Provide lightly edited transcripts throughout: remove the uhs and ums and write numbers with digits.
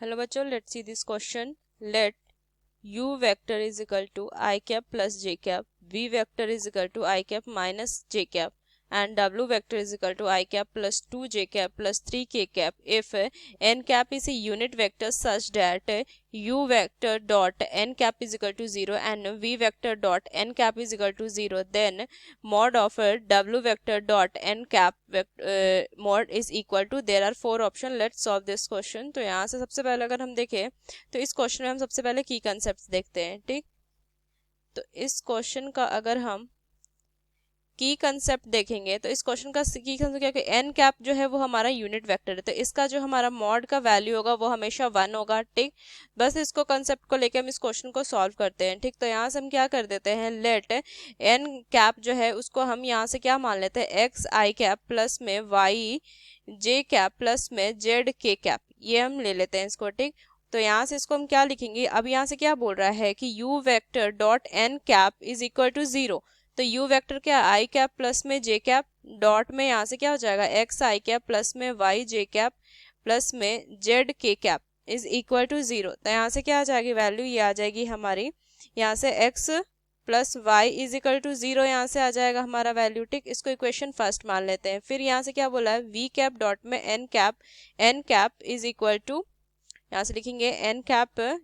Hello बच्चों, let's see this question. Let u vector is equal to I cap plus j cap, v vector is equal to I cap minus j cap, and w vector is equal to I cap plus 2j cap plus 3k cap if n cap is a unit vector such that u vector dot n cap is equal to 0 and v vector dot n cap is equal to 0, then mod of w vector dot n cap mod is equal to. There are four options. Let's solve this question. तो यहाँ से सबसे पहले अगर हम देखें तो इस क्वेश्चन में हम सबसे पहले की कंसेप्ट देखते हैं. ठीक, तो इस क्वेश्चन का अगर हम की कंसेप्ट देखेंगे तो इस क्वेश्चन का की कंसेप्ट क्या है, एन कैप जो है वो हमारा यूनिट वेक्टर है, तो इसका जो हमारा मॉड का वैल्यू होगा वो हमेशा 1 होगा. ठीक, बस इसको कंसेप्ट को लेके हम इस क्वेश्चन को सॉल्व करते हैं. ठीक, तो यहाँ से हम क्या कर देते हैं, लेट एन कैप जो है उसको हम यहाँ से क्या मान लेते हैं, एक्स आई कैप प्लस में वाई जे कैप प्लस में जेड के कैप, ये हम ले लेते हैं इसको. ठीक, तो यहाँ से इसको हम क्या लिखेंगे, अब यहाँ से क्या बोल रहा है कि u vector dot N cap is equal to 0, तो u वेक्टर क्या, आई कैप प्लस में जे कैप डॉट में यहाँ से क्या हो जाएगा, एक्स आई कैप प्लस में वाई जे कैप प्लस में जेड के कैप इज इक्वल टू 0. तो यहाँ से क्या आ जाएगी वैल्यू, ये आ जाएगी हमारी यहाँ से x plus Y is equal to 0, यहाँ से आ जाएगा हमारा वैल्यू. ठीक, इसको इक्वेशन फर्स्ट मान लेते हैं. फिर यहाँ से क्या बोला है, v कैप डॉट में N cap is equal to, यहाँ से लिखेंगे N cap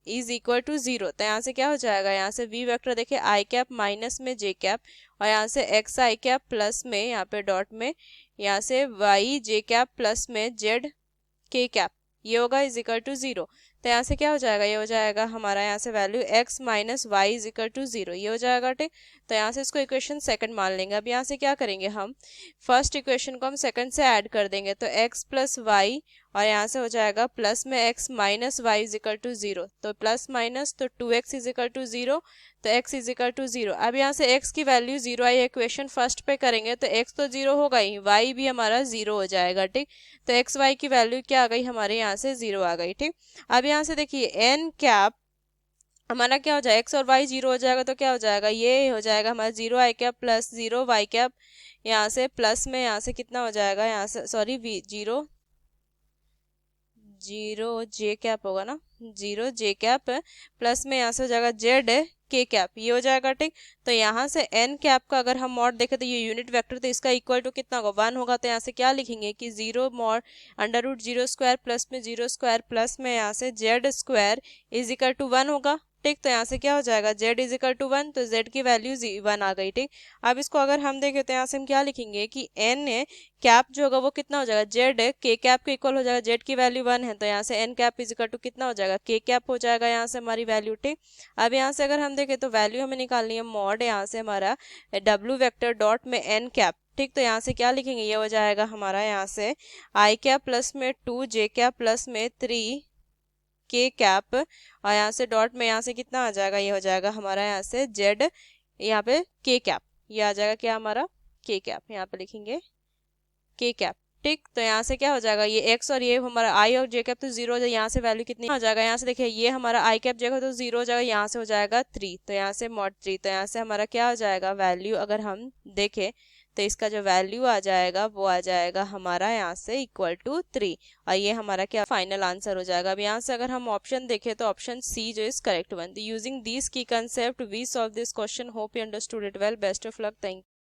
is equal to 0, तो यहाँ से क्या हो जाएगा, यहाँ से v वेक्टर देखिए आई कैप माइनस में जे कैप और यहाँ से एक्स आई कैप प्लस में यहाँ पे डॉट में यहाँ से वाई जे कैप प्लस में जेड के कैप, ये होगा इज इक्वल टू 0. तो यहाँ से क्या हो जाएगा, ये हो जाएगा हमारा यहाँ से value x minus Y is equal to 0, ये हो जाएगा. ठीक, तो यहाँ से इसको इक्वेशन सेकंड मान लेंगे. अब यहाँ से क्या करेंगे, हम फर्स्ट इक्वेशन को हम सेकंड से ऐड कर देंगे, तो x प्लस वाई और यहाँ से हो जाएगा प्लस में x minus Y is equal to 0, तो प्लस माइनस तो 2x इज इक्वल टू 0, तो x इज इक्वल टू 0. अब यहाँ से x की वैल्यू 0 आई, इक्वेशन फर्स्ट पे करेंगे तो x तो 0 होगा ही, y भी हमारा 0 हो जाएगा. ठीक, तो x y की वैल्यू क्या आ गई हमारे यहाँ से 0 आ गई. ठीक, अब यहाँ से देखिए एन कैप हमारा क्या हो जाएगा, x और y 0 हो जाएगा, तो क्या हो जाएगा, ये हो जाएगा हमारा 0 आई कैप प्लस 0 वाई कैप, यहाँ से प्लस में यहाँ से कितना हो जाएगा, यहाँ से सॉरी 0 जे कैप होगा ना, 0 जे कैप प्लस में यहाँ से हो जाएगा जेड के कैप, ये हो जाएगा. ठीक, तो यहाँ से एन कैप का अगर हम मॉड देखें तो ये यूनिट वेक्टर, तो इसका इक्वल टू कितना होगा, 1 होगा. तो यहाँ से क्या लिखेंगे कि 0 mod under root 0 square plus में 0 स्क्वायर प्लस में यहाँ से Z square is equal to 1 होगा. ठीक, तो यहाँ से क्या हो जाएगा, z इज इक्वल टू 1, तो z की वैल्यू 1 आ गई. ठीक, अब इसको अगर हम देखें तो यहाँ से हम क्या लिखेंगे कि n कैप जो होगा वो कितना हो जाएगा, z के कैप के इक्वल हो जाएगा, z की वैल्यू 1 है, तो यहाँ से n cap is equal to कितना हो जाएगा, k कैप हो जाएगा यहाँ से हमारी वैल्यू. ठीक, अब यहाँ से अगर हम देखें तो वैल्यू हमें निकालनी है मॉड यहाँ से हमारा w वेक्टर डॉट में n कैप. ठीक, तो यहाँ से क्या लिखेंगे, ये हो जाएगा हमारा यहाँ से आई कैप प्लस में 2 जे कैप प्लस में 3 के कैप और यहाँ से डॉट में यहाँ से कितना आ जाएगा, ये हो जाएगा हमारा यहाँ से जेड यहाँ पे के कैप, ये आ जाएगा क्या हमारा के कैप, यहाँ पे लिखेंगे के कैप. ठीक, तो यहाँ से क्या हो जाएगा, ये x और ये हमारा i और j कैप तो 0 हो जाएगा, यहाँ से वैल्यू कितनी हो जाएगा, यहाँ से देखिए ये हमारा i कैप j कैप तो 0 हो जाएगा, यहाँ से हो जाएगा 3, तो यहाँ से मॉड 3, तो यहाँ से हमारा क्या हो जाएगा वैल्यू, अगर हम देखें तो इसका जो वैल्यू आ जाएगा वो आ जाएगा हमारा यहाँ से इक्वल टू 3, और ये हमारा क्या फाइनल आंसर हो जाएगा. अब यहाँ से अगर हम ऑप्शन देखें तो ऑप्शन सी जो is correct one. Using this key concept we solve this question. Hope you understood it well. Best of luck. Thank